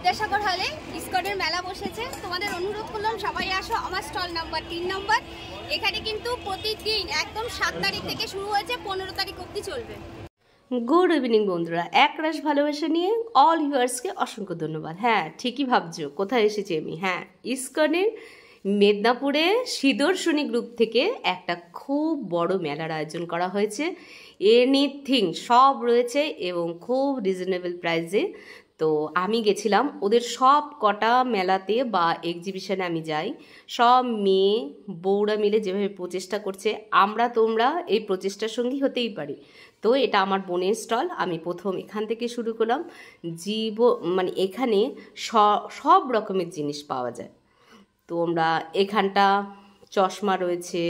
বিদ্যাসাগর হলে ইসকনের মেলা বসেছে। তোমাদের অনুরোধ করলাম সবাই আসো। আমার স্টল নাম্বার 3 নম্বর। এখানে কিন্তু প্রতিদিন একদম 7 তারিখ থেকে শুরু হয়েছে, 15 তারিখ অবধি চলবে। গুড ইভিনিং বন্ধুরা, একরাশ ভালোবাসা নিয়ে অল ভিউয়ার্সকে অসংখ্য ধন্যবাদ। হ্যাঁ, ঠিকই ভাবছো কোথায় এসেছি আমি। হ্যাঁ, ইসকনের মেদিনীপুরে সিদর্শনী গ্রুপ থেকে একটা খুব বড় মেলার আয়োজন করা হয়েছে। এনিথিং সব রয়েছে এবং খুব রিজনেবল প্রাইসে। তো আমি গেছিলাম ওদের সব কটা মেলাতে বা এক্সিবিশনে আমি যাই। সব মেয়ে বউরা মিলে যেভাবে প্রচেষ্টা করছে, আমরা তোমরা এই প্রচেষ্টার সঙ্গী হতেই পারি। তো এটা আমার বোনের স্টল, আমি প্রথম এখান থেকে শুরু করলাম। মানে এখানে সব রকমের জিনিস পাওয়া যায়। তোমরা এখানটা চশমা রয়েছে,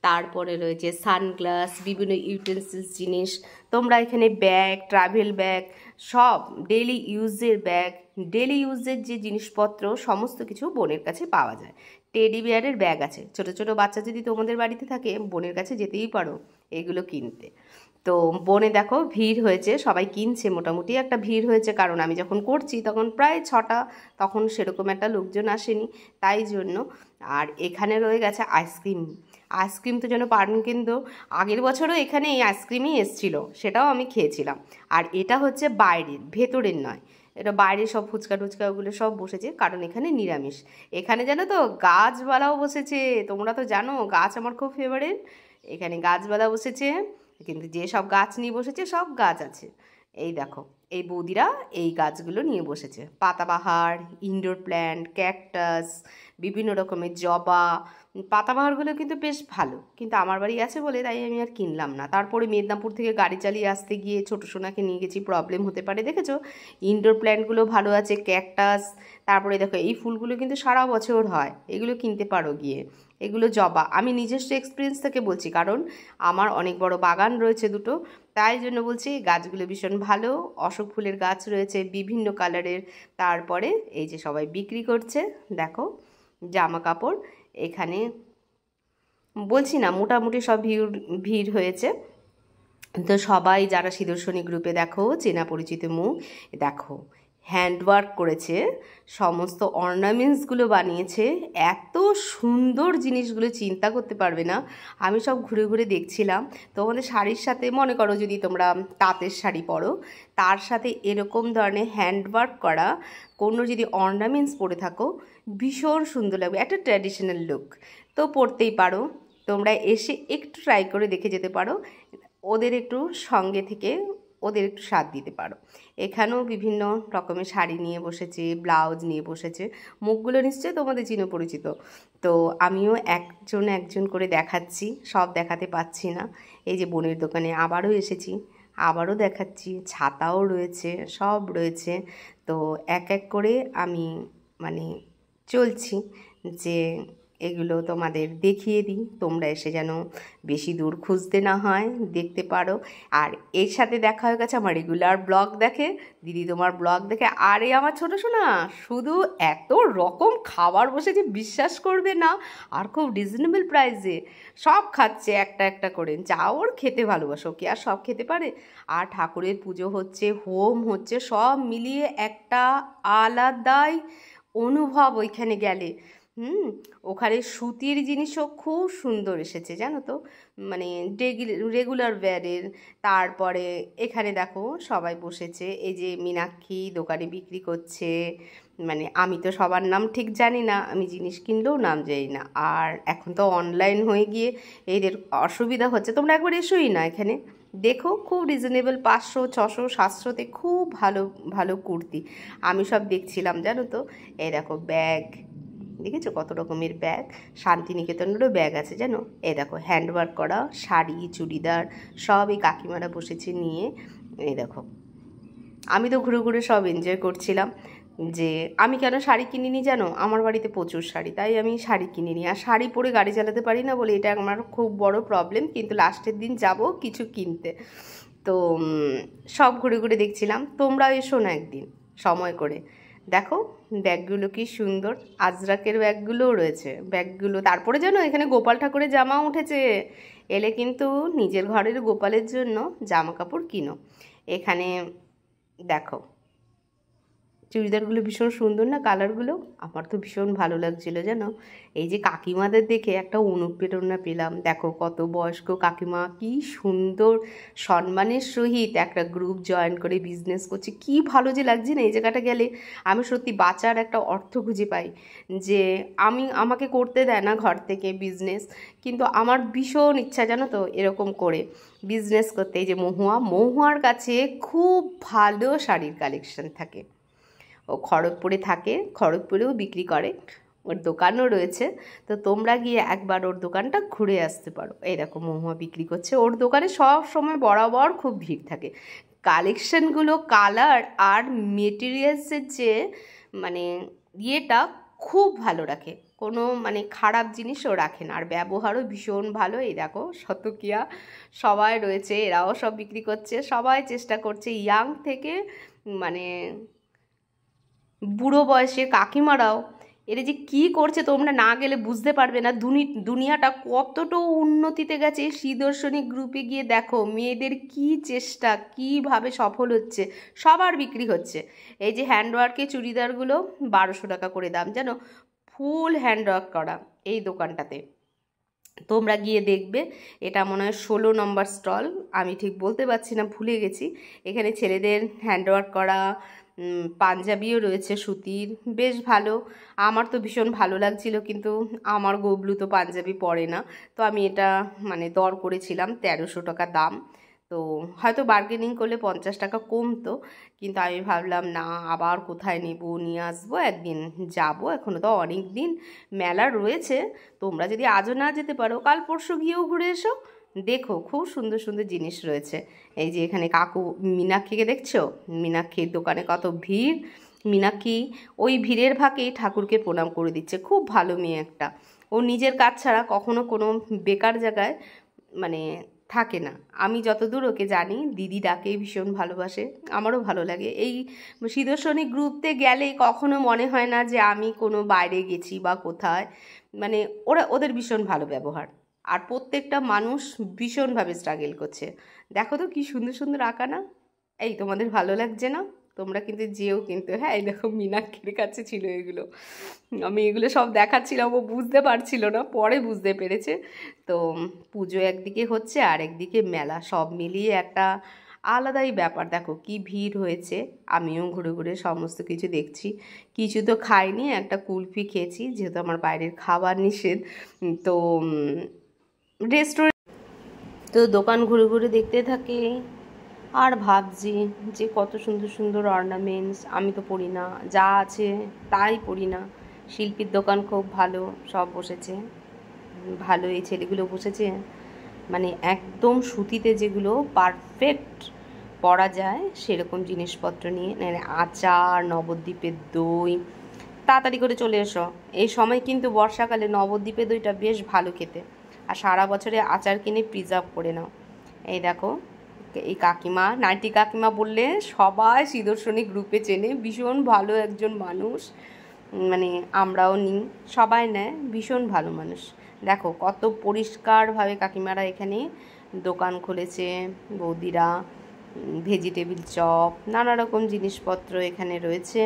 তারপরে রয়েছে সানগ্লাস, বিভিন্ন ইউটেন্সিলস জিনিস। তোমরা এখানে ব্যাগ, ট্রাভেল ব্যাগ, সব ডেলি ইউজের যে জিনিসপত্র সমস্ত কিছু বোনের কাছে পাওয়া যায়। টেডি বিয়ারের ব্যাগ আছে, ছোট ছোট বাচ্চা যদি তোমাদের বাড়িতে থাকে বোনের কাছে যেতেই পারো এগুলো কিনতে। তো বনে দেখো ভিড় হয়েছে, সবাই কিনছে, মোটামুটি একটা ভিড় হয়েছে, কারণ আমি যখন করছি তখন প্রায় 6টা, তখন সেরকম একটা লোকজন আসেনি, তাই জন্য। আর এখানে রয়ে গেছে আইসক্রিম তো যেন পারেন, কিন্তু আগের বছরও এখানে এই আইসক্রিমই এসছিল, সেটাও আমি খেয়েছিলাম। আর এটা হচ্ছে বাইরের, ভেতরের নয়, এটা বাইরে সব ফুচকা টুচকা ওগুলো সব বসেছে, কারণ এখানে নিরামিষ। এখানে জানো তো গাছবালাও বসেছে, তোমরা তো জানো গাছ আমার খুব ফেভারিট। এখানে গাছবালা বসেছে, কিন্তু যে সব গাছ নিয়ে বসেছে সব গাছ আছে। এই দেখো এই বৌদিরা এই গাছগুলো নিয়ে বসেছে, পাতাবাহার, ইনডোর প্ল্যান্ট, ক্যাকটাস, বিভিন্ন রকমের জবা। পাতাবাহারগুলো কিন্তু বেশ ভালো, কিন্তু আমার বাড়ি আছে বলে তাই আমি আর কিনলাম না। তারপরে মেদিনীপুর থেকে গাড়ি চালিয়ে আসতে গিয়ে ছোটো সোনাকে নিয়ে গেছি, প্রবলেম হতে পারে। দেখেছো ইনডোর প্ল্যান্টগুলো ভালো আছে, ক্যাকটাস। তারপরে দেখো এই ফুলগুলো কিন্তু সারা বছর হয়, এগুলো কিনতে পারো গিয়ে। এগুলো জবা, আমি নিজস্ব এক্সপিরিয়েন্স থেকে বলছি, কারণ আমার অনেক বড় বাগান রয়েছে দুটো, তাই জন্য বলছি গাছগুলো ভীষণ ভালো। অশোক ফুলের গাছ রয়েছে বিভিন্ন কালারের। তারপরে এই যে সবাই বিক্রি করছে, দেখো জামা কাপড়। এখানে বলছি না মোটামুটি সব ভিড় হয়েছে। তো সবাই যারা সিদর্শনী গ্রুপে দেখো চেনা পরিচিত মুখ, দেখো হ্যান্ডওয়ার্ক করেছে, সমস্ত অর্নামেন্টসগুলো বানিয়েছে, এত সুন্দর জিনিসগুলো চিন্তা করতে পারবে না। আমি সব ঘুরে ঘুরে দেখছিলাম। তোমাদের শাড়ির সাথে মনে করো যদি তোমরা তাঁতের শাড়ি পরো, তার সাথে এরকম ধরনের হ্যান্ডওয়ার্ক করা কোনো যদি অর্নামেন্টস পরে থাকো, ভীষণ সুন্দর লাগবে, একটা ট্র্যাডিশনাল লুক। তো পরতেই পারো, তোমরা এসে একটু ট্রাই করে দেখে যেতে পারো, ওদের একটু সঙ্গে থেকে ওদের একটু সাথ দিতে পারো। এখানেও বিভিন্ন রকমের শাড়ি নিয়ে বসেছে, ব্লাউজ নিয়ে বসেছে, মুখগুলো নিশ্চয়ই তোমাদের চিনে পরিচিত। তো আমিও একজন করে দেখাচ্ছি, সব দেখাতে পাচ্ছি না। এই যে বোনের দোকানে আবারও এসেছি, আবারও দেখাচ্ছি, ছাতাও রয়েছে, সব রয়েছে। তো এক এক করে আমি মানে চলছি যে এগুলো তোমাদের দেখিয়ে দিই, তোমরা এসে যেন বেশি দূর খুঁজতে না হয়, দেখতে পারো। আর এর সাথে দেখা হয়ে গেছে আমার রেগুলার ব্লগ দেখে, দিদি তোমার ব্লগ দেখে। আরে আমার ছোটো শোনা, শুধু এত রকম খাবার বসেছে বিশ্বাস করবে না, আর খুব রিজনেবল প্রাইসে সব খাচ্ছে একটা একটা করে। যা ওর খেতে ভালোবাসো, কে আর সব খেতে পারে। আর ঠাকুরের পুজো হচ্ছে, হোম হচ্ছে, সব মিলিয়ে একটা আলাদাই অনুভব ওইখানে গেলে। ওখানে সুতির জিনিসও খুব সুন্দর এসেছে জানো তো, মানে রেগুলার ওয়্যারের। তারপরে এখানে দেখো সবাই বসেছে, এই যে মীনাক্ষী দোকানে বিক্রি করছে, মানে আমি তো সবার নাম ঠিক জানি না, আমি জিনিস কিনলেও নাম জানি না। আর এখন তো অনলাইন হয়ে গিয়ে এদের অসুবিধা হচ্ছে। তোমরা একবার এসোই না এখানে দেখো, খুব রিজনেবল, 500, 600, 700-তে খুব ভালো ভালো কুর্তি আমি সব দেখছিলাম জানো তো। এই দেখো ব্যাগ, দেখেছো কত রকমের ব্যাগ, শান্তিনিকেতনেরও ব্যাগ আছে জানো। এই দেখো হ্যান্ডওয়ার্ক করা শাড়ি, চুড়িদার, সব এই কাকিমারা বসেছে নিয়ে। এই দেখো আমি তো ঘুরে ঘুরে সব এনজয় করছিলাম। যে আমি কেন শাড়ি কিনিনি জানো, আমার বাড়িতে প্রচুর শাড়ি, তাই আমি শাড়ি কিনিনি। আর শাড়ি পরে গাড়ি চালাতে পারি না বলে এটা আমার খুব বড় প্রবলেম, কিন্তু লাস্টের দিন যাব কিছু কিনতে। তো সব ঘুরে ঘুরে দেখছিলাম। তোমরা এসো না একদিন সময় করে, দেখো ব্যাগগুলো কি সুন্দর, আজরাকের ব্যাগগুলোও রয়েছে ব্যাগগুলো। তারপরে জানো এখানে গোপাল ঠাকুরের জামা উঠেছে, এলে কিন্তু নিজের ঘরের গোপালের জন্য জামা কাপড় কিনো। এখানে দেখো চুড়িদারগুলো ভীষণ সুন্দর না কালারগুলো, আমার তো ভীষণ ভালো লাগছিলো জানো। এই যে কাকিমাদের দেখে একটা অনুপ্রেরণা পেলাম। দেখো কত বয়স্ক কাকিমা কি সুন্দর সম্মানের সহিত একটা গ্রুপ জয়েন করে বিজনেস করছে, কি ভালো যে লাগছে না। এই জায়গাটা গেলে আমি সত্যি বাঁচার একটা অর্থ খুঁজে পাই, যে আমাকে করতে দেয় না ঘর থেকে বিজনেস, কিন্তু আমার ভীষণ ইচ্ছা জানো তো এরকম করে বিজনেস করতে। এই যে মহুয়ার কাছে খুব ভালো শাড়ির কালেকশন থাকে, ও খড়গপুরে থাকে, খড়গপুরেও বিক্রি করে, ওর দোকানও রয়েছে। তো তোমরা গিয়ে একবার ওর দোকানটা ঘুরে আসতে পারো। এই দেখো মহুয়া বিক্রি করছে, ওর দোকানে সব সময় বরাবর খুব ভিড় থাকে। কালেকশানগুলো, কালার আর মেটেরিয়ালসের যে মানে ইয়েটা খুব ভালো রাখে, কোনো মানে খারাপ জিনিসও রাখে না, আর ব্যবহারও ভীষণ ভালো। এই দেখো শতকিয়া সবাই রয়েছে, এরাও সব বিক্রি করছে, সবাই চেষ্টা করছে, ইয়াং থেকে মানে বুড়ো বয়সে কাকিমারাও। এরা যে কী করছে তোমরা না গেলে বুঝতে পারবে না, দুনিয়াটা কতটা উন্নতিতে গেছে। শ্রীদর্শনী গ্রুপে গিয়ে দেখো মেয়েদের কি চেষ্টা, কিভাবে সফল হচ্ছে, সবার বিক্রি হচ্ছে। এই যে হ্যান্ডওয়ার্কের চুড়িদারগুলো 1200 টাকা করে দাম জানো, ফুল হ্যান্ডওয়ার্ক করা এই দোকানটাতে। তোমরা গিয়ে দেখবে, এটা মনে হয় 16 নম্বর স্টল, আমি ঠিক বলতে পারছি না, ভুলে গেছি। এখানে ছেলেদের হ্যান্ডওয়ার্ক করা পাঞ্জাবিও রয়েছে সুতির, বেশ ভালো। আমার তো ভীষণ ভালো লাগছিল, কিন্তু আমার গবলু তো পাঞ্জাবি পরে না, তো আমি এটা মানে দর করেছিলাম 1300 টাকা দাম। তো হয়তো বার্গেনিং করলে 50 টাকা কমতো, কিন্তু আমি ভাবলাম না, আবার কোথায় নেব, নিয়ে আসবো, একদিন যাব, এখনও তো অনেক দিন মেলা রয়েছে। তোমরা যদি আজও না যেতে পারো, কাল পরশু গিয়েও ঘুরে এসো, দেখো খুব সুন্দর সুন্দর জিনিস রয়েছে। এই যে এখানে কাকু মীনাক্ষীকে দেখছো, মীনাক্ষীর দোকানে কত ভিড়। মীনাক্ষী ওই ভিড়ের ফাঁকেই ঠাকুরকে প্রণাম করে দিচ্ছে, খুব ভালো মেয়ে একটা। ও নিজের কাজ ছাড়া কখনো কোনো বেকার জায়গায় মানে থাকে না। আমি যতদূর ওকে জানি, দিদি ডাকে ভীষণ ভালোবাসে, আমারও ভালো লাগে। এই শ্রীদর্শনী গ্রুপতে গেলেই কখনো মনে হয় না যে আমি কোনো বাইরে গেছি বা কোথায়, মানে ওদের ভীষণ ভালো ব্যবহার, আর প্রত্যেকটা মানুষ ভীষণভাবে স্ট্রাগল করছে। দেখো তো কি সুন্দর সুন্দর আঁকা না, এই তোমাদের ভালো লাগছে না? তোমরা কিন্তু যেও কিন্তু। হ্যাঁ, এই দেখো মীনাক্ষীর কাছে ছিল এগুলো, আমি এগুলো সব দেখাচ্ছিলাম, ও বুঝতে পারছিল না, পরে বুঝতে পেরেছে। তো পুজো একদিকে হচ্ছে আর একদিকে মেলা, সব মিলিয়ে একটা আলাদাই ব্যাপার। দেখো কি ভিড় হয়েছে, আমিও ঘুরে ঘুরে সমস্ত কিছু দেখছি। কিছু তো খাইনি, একটা কুলফি খেয়েছি, যেহেতু আমার বাইরের খাবার নিষেধ। তো রেস্টুরেন্ট তো দোকান ঘুরে ঘুরে দেখতে থাকি, আর ভাবছি যে কত সুন্দর সুন্দর অর্নামেন্টস, আমি তো পরি না, যা আছে তাই পরি না। শিল্পীর দোকান খুব ভালো, সব বসেছে ভালো, এই ছেলেগুলো বসেছে মানে একদম সুতিতে যেগুলো পারফেক্ট পরা যায় সেরকম জিনিসপত্র নিয়ে, মানে আচার, নবদ্বীপের দই। তাড়াতাড়ি করে চলে এসো, এই সময় কিন্তু বর্ষাকালে নবদ্বীপের দইটা বেশ ভালো খেতে, আর সারা বছরে আচার কিনে প্রিজার্ভ করে নাও। এই দেখো এই কাকিমা, নাইটি কাকিমা বললে সবাই শ্রীদর্শনী গ্রুপে চেনে, ভীষণ ভালো একজন মানুষ, মানে আমরাও নিই, সবাই নেয়, ভীষণ ভালো মানুষ। দেখো কত পরিষ্কারভাবে কাকিমারা এখানে দোকান খুলেছে, বৌদিরা ভেজিটেবিল চপ, নানা রকম জিনিসপত্র এখানে রয়েছে,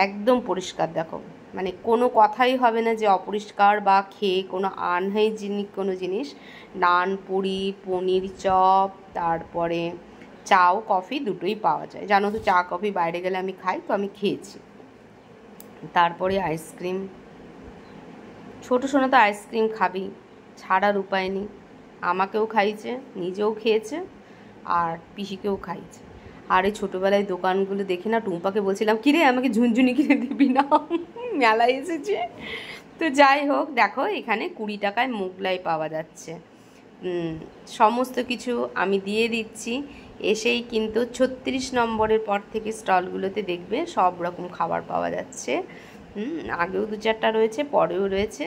একদম পরিষ্কার। দেখো মানে কোনো কথাই হবে না যে অপরিষ্কার বা খেয়ে কোনো আনহাইজিনিক কোনো জিনিস। নান, পুরি, পনির চপ, তারপরে চাও কফি দুটোই পাওয়া যায়। জানো তো চা কফি বাইরে গেলে আমি খাই, তো আমি খেয়েছি। তারপরে আইসক্রিম, ছোটো সোনা তো আইসক্রিম খাবি, ছাড়ার উপায় নেই। আমাকেও খাইছে, নিজেও খেয়েছে, আর পিসিকেও খাইছে। আর এই ছোটোবেলায় দোকানগুলো দেখে না টুম্পাকে বলছিলাম, কিরে আমাকে ঝুনঝুনি কিনে দিবি না, মেলায় এসেছে। তো যাই হোক, দেখো এখানে 20 টাকায় মোগলাই পাওয়া যাচ্ছে। সমস্ত কিছু আমি দিয়ে দিচ্ছি। এসেই কিন্তু 36 নম্বরের পর থেকে স্টলগুলোতে দেখবে সব রকম খাবার পাওয়া যাচ্ছে। আগেও 2-4টা রয়েছে, পরেও রয়েছে।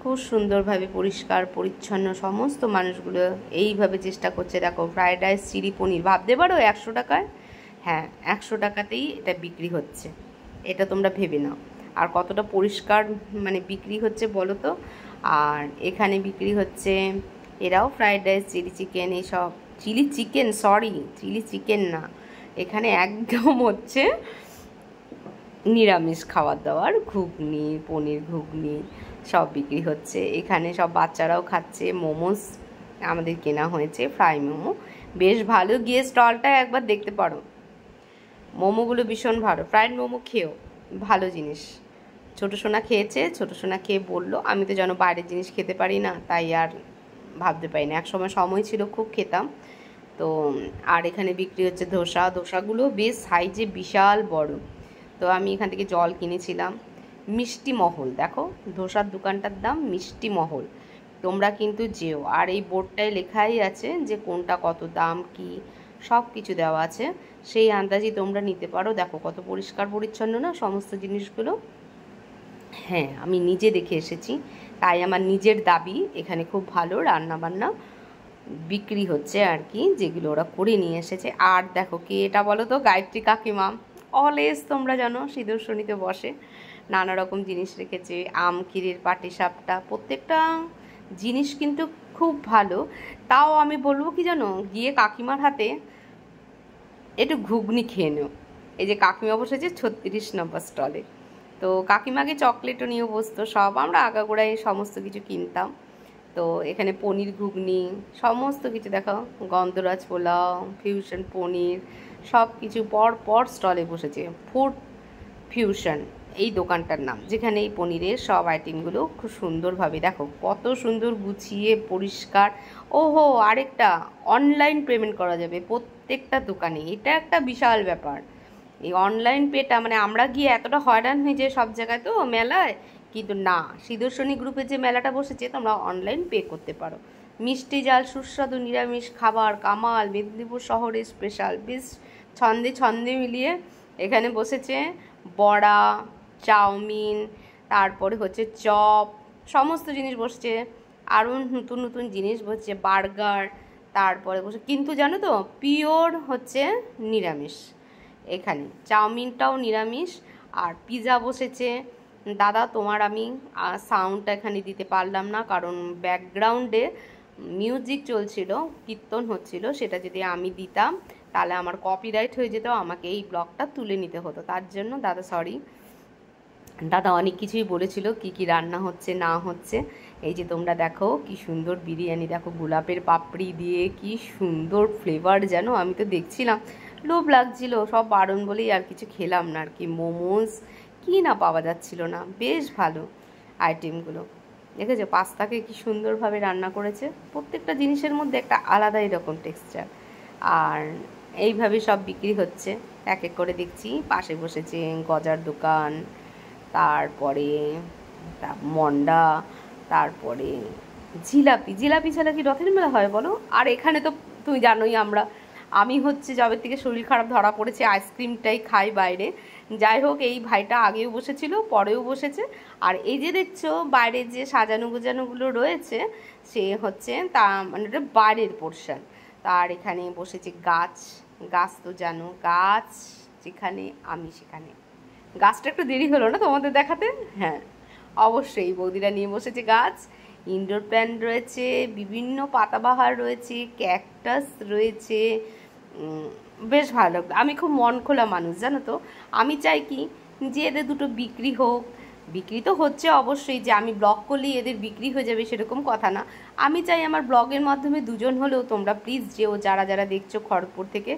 খুব সুন্দরভাবে পরিষ্কার পরিচ্ছন্ন, সমস্ত মানুষগুলো এইভাবে চেষ্টা করছে। দেখো ফ্রায়েড রাইস, চিলি পনির, ভাবতে পারো 100 টাকায়, হ্যাঁ 100 টাকাতেই এটা বিক্রি হচ্ছে, এটা তোমরা ভেবে নাও। আর কতটা পরিষ্কার মানে বিক্রি হচ্ছে বলো তো। আর এখানে বিক্রি হচ্ছে, এরাও ফ্রায়েড রাইস, চিলি চিকেন, এইসব চিলি চিকেন না, এখানে একদম হচ্ছে নিরামিষ খাবার দাবার, ঘুগনি, পনির ঘুগনি সব বিক্রি হচ্ছে এখানে। সব বাচ্চারাও খাচ্ছে। মোমোস আমাদের কেনা হয়েছে, ফ্রাই মোমো, বেশ ভালো। গিয়ে স্টলটা একবার দেখতে পারো, মোমোগুলো ভীষণ ভালো। ফ্রাইড মোমো খেয়েও ভালো জিনিস। ছোটো সোনা খেয়েছে, ছোটো সোনা খেয়ে বললো আমি তো যেন বাইরের জিনিস খেতে পারি না, তাই আর ভাবতে পারি না। একসময় সময় ছিল খুব খেতাম। তো আর এখানে বিক্রি হচ্ছে ধোসা, ধোসাগুলো বেশ সাইজে বিশাল বড়। তো আমি এখান থেকে জল কিনেছিলাম। মিষ্টি মহল, দেখো ধোসার দোকানটার দাম মিষ্টি মহল, তোমরা কিন্তু যেও। আর এই বোর্ডটায় লেখাই আছে যে কোনটা কত দাম, কি সব কিছু দেওয়া আছে, সেই আন্দাজই তোমরা নিতে পারো। দেখো কত পরিষ্কার পরিচ্ছন্ন না সমস্ত জিনিসগুলো। হ্যাঁ, আমি নিজে দেখে এসেছি, তাই আমার নিজের দাবি এখানে খুব ভালো রান্না বান্না বিক্রি হচ্ছে আর কি, যেগুলো ওরা করে নিয়ে এসেছে। আর দেখো কে এটা বলো তো, গায়ত্রী কাকিমা। অলওয়েজ তোমরা জানো সিদর্শনীতে বসে, নানা রকম জিনিস রেখেছে। আম ক্ষীরের পাটিসাপটা, প্রত্যেকটা জিনিস কিন্তু খুব ভালো। তাও আমি বলবো কি জানো, গিয়ে কাকিমার হাতে একটু ঘুগনি খেয়ে নেও। এই যে কাকিমা বসেছে 36 নম্বর স্টলে। তো কাকিমাকে চকলেটও নিয়ে বসতো, সব আমরা আগাগোড়ায় সমস্ত কিছু কিনতাম। তো এখানে পনির ঘুগনি সমস্ত কিছু দেখো, গন্ধরাজ পোলাও, ফিউশন পনির, সব কিছু পর পর স্টলে বসেছে। ফুড ফিউশন এই দোকানটার নাম, যেখানে এই পনিরের সব আইটেমগুলো খুব সুন্দরভাবে দেখো কত সুন্দর গুছিয়ে পরিষ্কার। ওহো, আরেকটা, অনলাইন পেমেন্ট করা যাবে প্রত্যেকটা দোকানে, এটা একটা বিশাল ব্যাপার। এই অনলাইন পেটা মানে আমরা গিয়ে এতটা হয়রান হয়ে যায় সব জায়গায় তো মেলায়, কিন্তু না, সিদর্শনী গ্রুপের যে মেলাটা বসেছে তোমরা অনলাইন পে করতে পারো। মিষ্টি জাল সুস্বাদু নিরামিষ খাবার কামাল, মেদিনীপুর শহরের স্পেশাল, বেশ ছন্দে ছন্দে মিলিয়ে এখানে বসেছে। বড়া, চাউমিন, তারপরে হচ্ছে চপ, সমস্ত জিনিস বসছে। আরও নতুন নতুন জিনিস বসছে, বার্গার, তারপরে বসে। কিন্তু জানো তো পিওর হচ্ছে নিরামিষ এখানে, চাউমিনটাও নিরামিষ। আর পিৎজা বসেছে। দাদা তোমার আমি সাউন্ডটা এখানে দিতে পারলাম না, কারণ ব্যাকগ্রাউন্ডে মিউজিক চলছিল, কীর্তন হচ্ছিল, সেটা যদি আমি দিতাম তাহলে আমার কপিরাইট হয়ে যেত, আমাকে এই ব্লগটা তুলে নিতে হতো। তার জন্য দাদা সরি। দাদা অনেক কিছুই বলেছিল কি কি রান্না হচ্ছে না হচ্ছে। এই যে তোমরা দেখো কি সুন্দর বিরিয়ানি, দেখো গোলাপের পাপড়ি দিয়ে কি সুন্দর ফ্লেভার, যেন আমি তো দেখছিলাম লোভ লাগছিল, সব বারণ বলেই আর কিছু খেলাম না আর কি। মোমোস কি না পাওয়া যাচ্ছিল না, বেশ ভালো আইটেমগুলো। দেখেছো পাস্তাকে কি সুন্দরভাবে রান্না করেছে, প্রত্যেকটা জিনিসের মধ্যে একটা আলাদা এরকম টেক্সচার। আর এইভাবে সব বিক্রি হচ্ছে এক এক করে দেখছি। পাশে বসেছে গজার দোকান, তারপরে মন্ডা, তারপরে জিলাপি। জিলাপি ছাড়া কি রথের মেলা হয় বলো? আর এখানে তো তুমি জানোই আমি হচ্ছে যবে থেকে শরীর খারাপ ধরা পড়েছে আইসক্রিমটাই খাই বাইরে। যাই হোক, এই ভাইটা আগেও বসেছিল, পরেও বসেছে। আর এই যে দেখছো বাইরে যে সাজানো গোজানোগুলো রয়েছে, সে হচ্ছে তা মানে ওটা বাইরের পোর্শন। তার এখানে বসেছে গাছ, গাছ তো জানো, গাছ যেখানে আমি সেখানে। গাছটা একটু দেরি হলো না তোমাদের দেখাতে? হ্যাঁ অবশ্যই, বৌদিরা নিয়ে বসেছে গাছ। ইনডোর প্ল্যান্ট রয়েছে, বিভিন্ন পাতাবাহার রয়েছে, ক্যাকটাস রয়েছে, বেশ ভালো লাগলো। আমি খুব মন খোলা মানুষ জানো তো, আমি চাই কি যে এদের দুটো বিক্রি হোক। বিক্রি তো হচ্ছে অবশ্যই, যে আমি ব্লগ করলেই এদের বিক্রি হয়ে যাবে সেরকম কথা না। আমি চাই আমার ব্লগের মাধ্যমে দুজন হলেও তোমরা প্লিজ যেও, যারা যারা দেখছো খড়গপুর থেকে।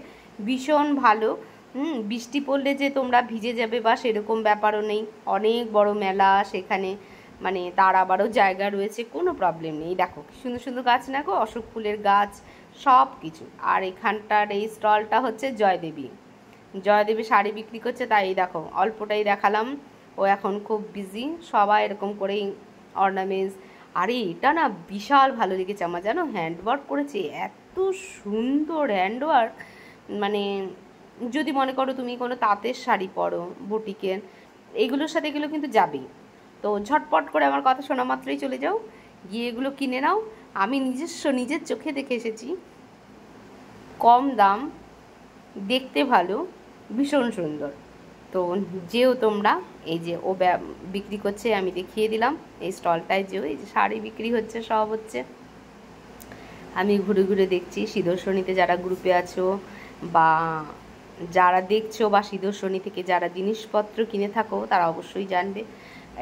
ভীষণ ভালো। বৃষ্টি পড়লে যে তোমরা ভিজে যাবে বা সেরকম ব্যাপারও নেই, অনেক বড় মেলা সেখানে, মানে তার আবারও জায়গা রয়েছে, কোনো প্রবলেম নেই। দেখো সুন্দর সুন্দর গাছ, না গো অশোক ফুলের গাছ, সব কিছু। আর এখানটার এই স্টলটা হচ্ছে জয়দেবী, জয়দেবী শাড়ি বিক্রি করছে, তাই দেখো অল্পটাই দেখালাম। ও এখন খুব বিজি, সবাই এরকম করেই অর্নামেন্টস। আরে এটা না বিশাল ভালো লেগেছে আমার, জানো হ্যান্ডওয়ার্ক করেছে, এত সুন্দর হ্যান্ডওয়ার্ক। মানে যদি মনে করো তুমি কোনো তাঁতের শাড়ি পরো বুটিকের, এইগুলোর সাথে এগুলো কিন্তু যাবেই। তো ঝটপট করে আমার কথা শোনা মাত্রই চলে যাও, গিয়ে এগুলো কিনে নাও। আমি নিজের চোখে দেখে এসেছি, কম দাম, দেখতে ভালো, ভীষণ সুন্দর। তো যেও তোমরা, এই যে ও বিক্রি করছে আমি দেখিয়ে দিলাম, এই স্টলটায় যেও, এই যে শাড়ি বিক্রি হচ্ছে, সব হচ্ছে। আমি ঘুরে ঘুরে দেখছি। সিদর্শনীতে যারা গ্রুপে আছো বা যারা দেখছো বা সিদ্ধর্ষণী থেকে যারা জিনিসপত্র কিনে থাকো তারা অবশ্যই জানবে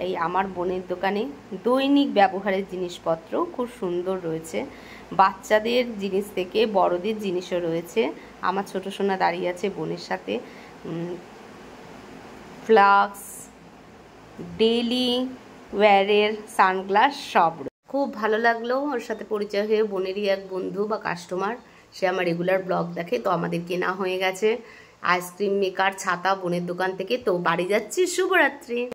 এই আমার বোনের দোকানে দৈনিক ব্যবহারের জিনিসপত্র খুব সুন্দর রয়েছে। বাচ্চাদের জিনিস থেকে বড়দের জিনিসও রয়েছে। আমার ছোট সোনা দাঁড়িয়ে আছে বোনের সাথে। ফ্লাক্স, ডেইলি ওয়্যারের সানগ্লাস সব। খুব ভালো লাগলো ওর সাথে পরিচয় হয়ে। বোনেরই এক বন্ধু বা কাস্টমার, সে আমার রেগুলার ব্লগ দেখে। তো আমাদের কেনা হয়ে গেছে আইসক্রিম মেকার, ছাতা বোনের দোকান থেকে। তো বাড়ি যাচ্ছি, শুভরাত্রি।